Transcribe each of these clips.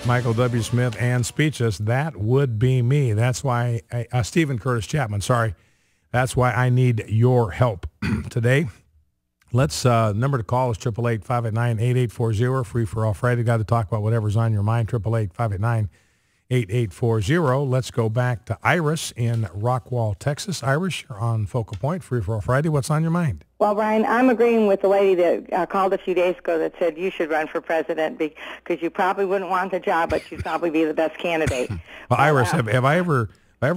Michael W. Smith and Speechless. That would be me. That's why, Stephen Curtis Chapman, sorry. That's why I need your help today. Let's, number to call is 888-589-8840. Free for all Friday. Got to talk about whatever's on your mind. 888-589-8840. Let's go back to Iris in Rockwall, Texas. Iris, you're on Focal Point. Free for all Friday. What's on your mind? Well, Brian, I'm agreeing with the lady that called a few days ago that said you should run for president because you probably wouldn't want the job, but you'd probably be the best candidate. Well, Iris, have I ever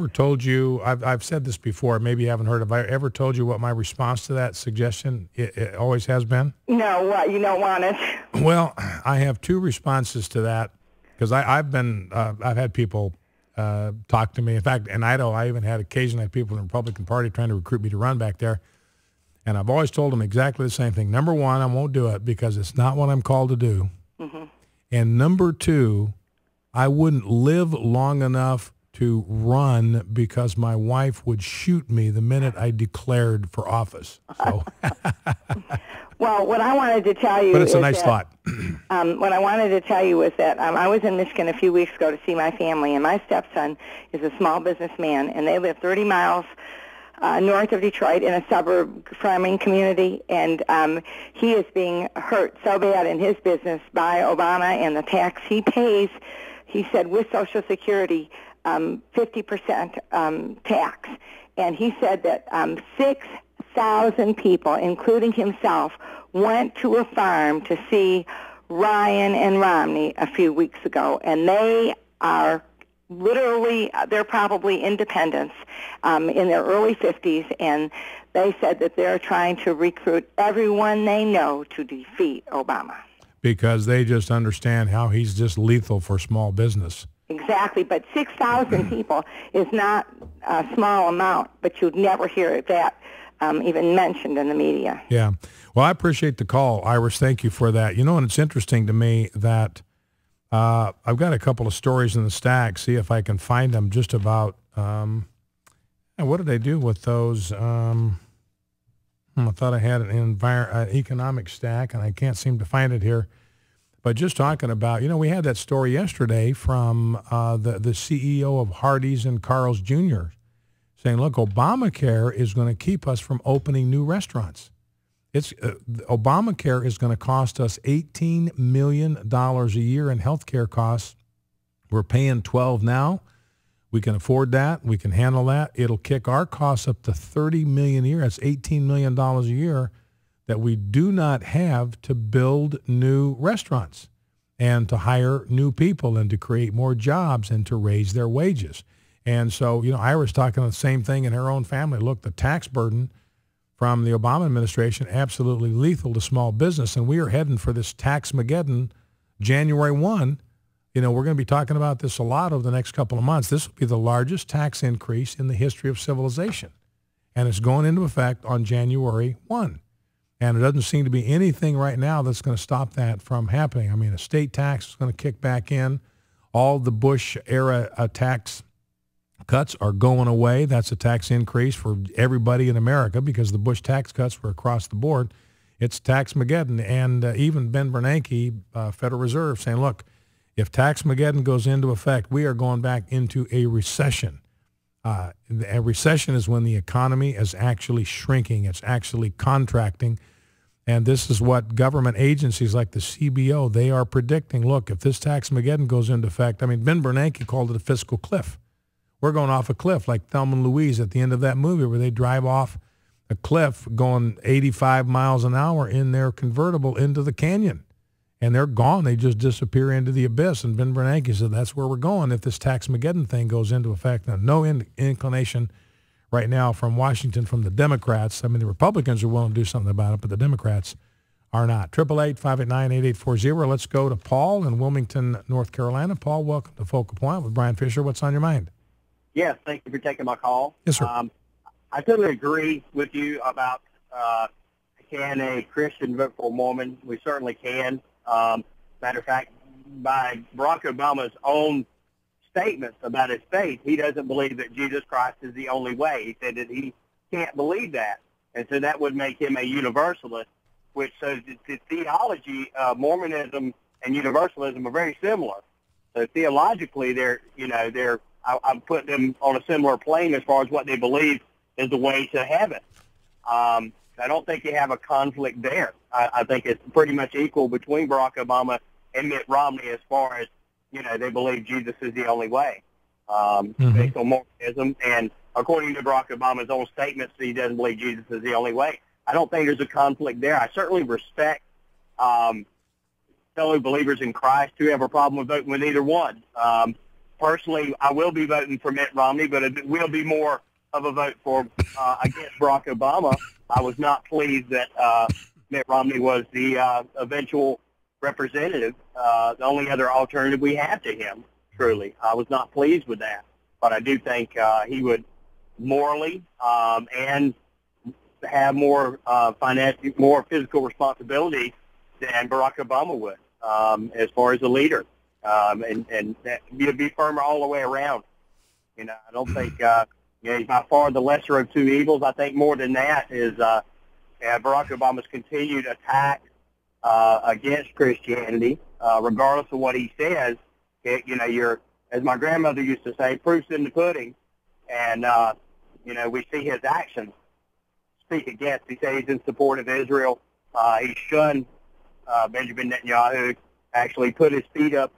told you, I've said this before, maybe you haven't heard, have I ever told you what my response to that suggestion it always has been? No, what, you don't want it? Well, I have two responses to that because I've had people talk to me. In fact, in Idaho, I even had occasionally people in the Republican Party trying to recruit me to run back there. And I've always told them exactly the same thing. Number one, I won't do it because it's not what I'm called to do. Mm-hmm. And number two, I wouldn't live long enough to run because my wife would shoot me the minute I declared for office. So. Well, what I wanted to tell you But it's a nice thought. What I wanted to tell you was that I was in Michigan a few weeks ago to see my family, and my stepson is a small businessman, and they live 30 miles north of Detroit in a suburb farming community, and he is being hurt so bad in his business by Obama and the tax he pays. He said with Social Security, 50% tax, and he said that 6,000 people, including himself, went to a farm to see Ryan and Romney a few weeks ago, and they are literally, they're probably independents in their early 50s, and they said that they're trying to recruit everyone they know to defeat Obama. Because they just understand how he's just lethal for small business. Exactly, but 6,000 people is not a small amount, but you'd never hear that even mentioned in the media. Yeah. Well, I appreciate the call, Iris. Thank you for that. You know, and it's interesting to me that I've got a couple of stories in the stack. See if I can find them just about, what did they do with those? I thought I had an economic stack, and I can't seem to find it here. But just talking about, we had that story yesterday from the CEO of Hardee's and Carl's Jr. saying, look, Obamacare is going to keep us from opening new restaurants. Obamacare is going to cost us $18 million a year in health care costs. We're paying $12 now. We can afford that. We can handle that. It'll kick our costs up to $30 million a year. That's $18 million a year that we do not have to build new restaurants and to hire new people and to create more jobs and to raise their wages. And so, Iris talking the same thing in her own family. Look, the tax burden from the Obama administration, absolutely lethal to small business. And we are heading for this Tax-mageddon January 1. We're going to be talking about this a lot over the next couple of months. This will be the largest tax increase in the history of civilization. And it's going into effect on January 1. And it doesn't seem to be anything right now that's going to stop that from happening. I mean, a state tax is going to kick back in. All the Bush-era tax cuts are going away. That's a tax increase for everybody in America because the Bush tax cuts were across the board. It's Tax-mageddon. And even Ben Bernanke, Federal Reserve, saying, look, if Tax-mageddon goes into effect, we are going back into a recession. A recession is when the economy is actually shrinking. It's actually contracting. And this is what government agencies like the CBO, they are predicting. Look, if this Tax-mageddon goes into effect, Ben Bernanke called it a fiscal cliff. We're going off a cliff like Thelma and Louise at the end of that movie where they drive off a cliff going 85 miles an hour in their convertible into the canyon. And they're gone. They just disappear into the abyss. And Ben Bernanke said that's where we're going if this Tax-mageddon thing goes into effect. Now, no inclination right now from Washington, from the Democrats. The Republicans are willing to do something about it, but the Democrats are not. 888-589-8840. Let's go to Paul in Wilmington, North Carolina. Paul, welcome to Focal Point with Brian Fisher. What's on your mind? Yes, thank you for taking my call. Yes, sir. I totally agree with you about can a Christian vote for a Mormon? We certainly can. Matter of fact, by Barack Obama's own statements about his faith, he doesn't believe that Jesus Christ is the only way. He said that he can't believe that. And so that would make him a universalist, which shows that the theology of Mormonism and universalism are very similar. So theologically, I'm putting them on a similar plane as far as what they believe is the way to heaven. I don't think you have a conflict there. I think it's pretty much equal between Barack Obama and Mitt Romney as far as, they believe Jesus is the only way, based on Mormonism. And according to Barack Obama's own statements, he doesn't believe Jesus is the only way. I don't think there's a conflict there. I certainly respect fellow believers in Christ who have a problem with voting with either one. Personally, I will be voting for Mitt Romney, but it will be more of a vote for against Barack Obama. I was not pleased that Mitt Romney was the eventual representative, the only other alternative we have to him, truly. I was not pleased with that. But I do think he would morally and have more financial, more physical responsibility than Barack Obama would as far as a leader. And that you'd be firmer all the way around. I don't think he's by far the lesser of two evils. I think more than that is Barack Obama's continued attack against Christianity, regardless of what he says. You're, as my grandmother used to say, proof's in the pudding. And, we see his actions speak against. He says he's in support of Israel. He shunned Benjamin Netanyahu, actually put his feet up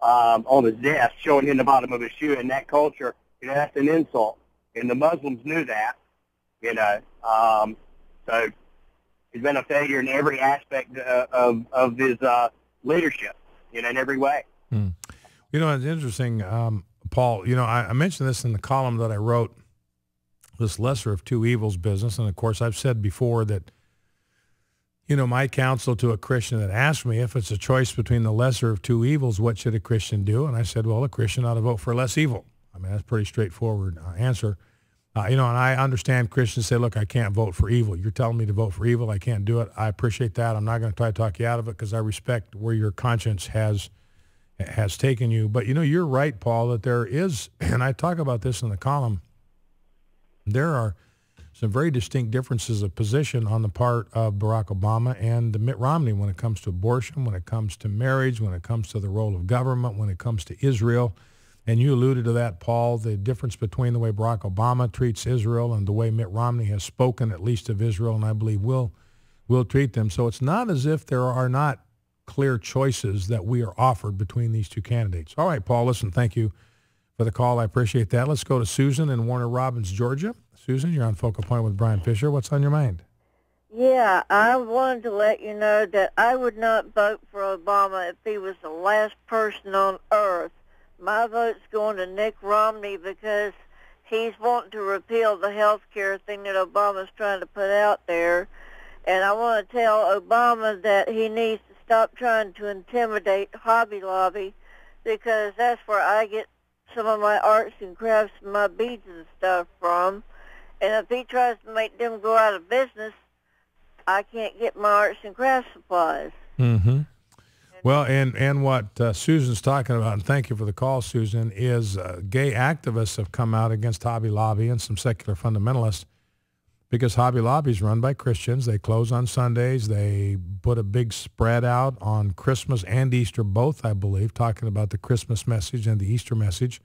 on his desk, showing him the bottom of his shoe. In that culture, that's an insult. And the Muslims knew that, so he's been a failure in every aspect of his leadership, in every way. It's interesting, Paul, I mentioned this in the column that I wrote, this lesser of two evils business. And, of course, I've said before that, my counsel to a Christian that asked me if it's a choice between the lesser of two evils, what should a Christian do? And I said, well, a Christian ought to vote for less evil. I mean, that's a pretty straightforward answer. And I understand Christians say, look, I can't vote for evil. You're telling me to vote for evil. I can't do it. I appreciate that. I'm not going to try to talk you out of it because I respect where your conscience has taken you. But, you're right, Paul, that there is, and I talk about this in the column, there are some very distinct differences of position on the part of Barack Obama and Mitt Romney when it comes to abortion, when it comes to marriage, when it comes to the role of government, when it comes to Israel. And you alluded to that, Paul, the difference between the way Barack Obama treats Israel and the way Mitt Romney has spoken, at least of Israel, and I believe will treat them. So it's not as if there are not clear choices that we are offered between these two candidates. All right, Paul, listen, thank you for the call. I appreciate that. Let's go to Susan in Warner Robins, Georgia. Susan, you're on Focal Point with Brian Fisher. What's on your mind? Yeah, I wanted to let you know that I would not vote for Obama if he was the last person on earth. My vote's going to Nick Romney because he's wanting to repeal the health care thing that Obama's trying to put out there. And I want to tell Obama that he needs to stop trying to intimidate Hobby Lobby because that's where I get some of my arts and crafts and my beads and stuff from. And if he tries to make them go out of business, I can't get my arts and crafts supplies. Mm-hmm. Well, and what Susan's talking about, and thank you for the call, Susan, is gay activists have come out against Hobby Lobby and some secular fundamentalists because Hobby Lobby is run by Christians. They close on Sundays. They put a big spread out on Christmas and Easter, both, I believe, talking about the Christmas message and the Easter message.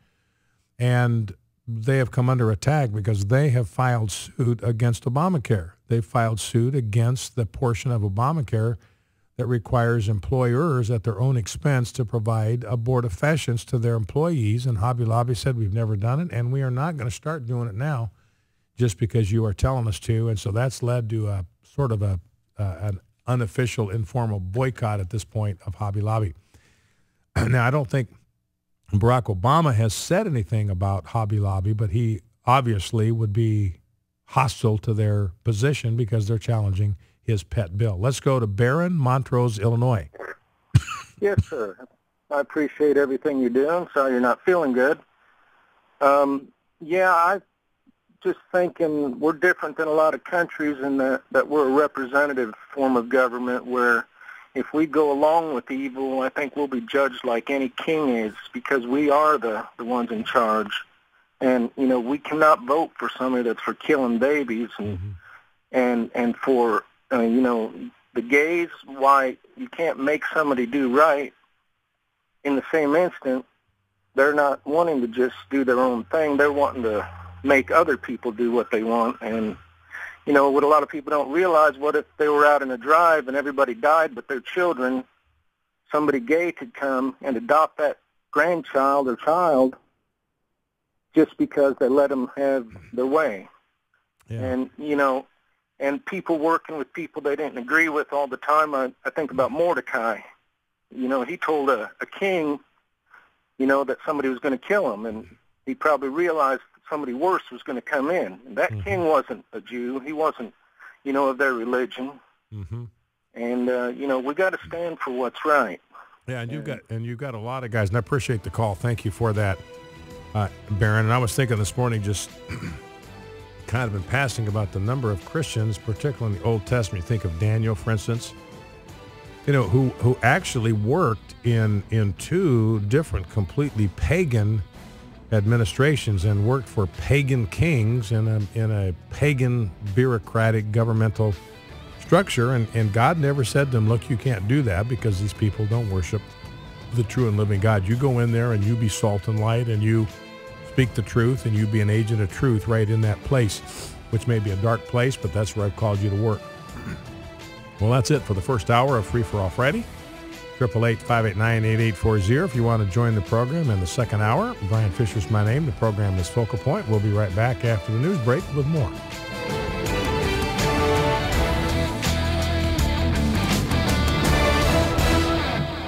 And they have come under attack because they have filed suit against Obamacare. They filed suit against the portion of Obamacare that requires employers at their own expense to provide abortifacients to their employees. And Hobby Lobby said, we've never done it, and we are not going to start doing it now just because you are telling us to. And so that's led to a sort of an unofficial, informal boycott at this point of Hobby Lobby. Now, I don't think Barack Obama has said anything about Hobby Lobby, but he obviously would be hostile to their position because they're challenging his pet bill. Let's go to Barron, Montrose, Illinois. Yes, sir. I appreciate everything you're doing. Sorry you're not feeling good. I just thinking we're different than a lot of countries in that we're a representative form of government where if we go along with evil, I think we'll be judged like any king is because we are the ones in charge. And, we cannot vote for somebody that's for killing babies and for the gays, why you can't make somebody do right in the same instant, they're not wanting to just do their own thing. They're wanting to make other people do what they want. And, you know, what a lot of people don't realize, what if they were out in a drive and everybody died but their children, somebody gay could come and adopt that grandchild or child just because they let them have their way. Yeah. And, you know, and people working with people they didn't agree with all the time. I think about Mordecai. You know, he told a king, you know, that somebody was going to kill him, and he probably realized that somebody worse was going to come in. And that king wasn't a Jew. He wasn't, you know, of their religion. And, you know, we got to stand for what's right. Yeah, and you've got a lot of guys, and I appreciate the call. Thank you for that, Baron. And I was thinking this morning, just kind of in passing, about the number of Christians, particularly in the Old Testament. You think of Daniel, for instance, you know, who actually worked in two different completely pagan administrations and worked for pagan kings in a pagan bureaucratic governmental structure, and God never said to them, look, you can't do that because these people don't worship the true and living God. You go in there and you be salt and light, and you speak the truth, and you be an agent of truth right in that place, which may be a dark place, but that's where I've called you to work. Well, that's it for the first hour of Free for All Friday. 888-589-8840 if you want to join the program in the second hour. Brian Fisher's my name. The program is Focal Point. We'll be right back after the news break with more.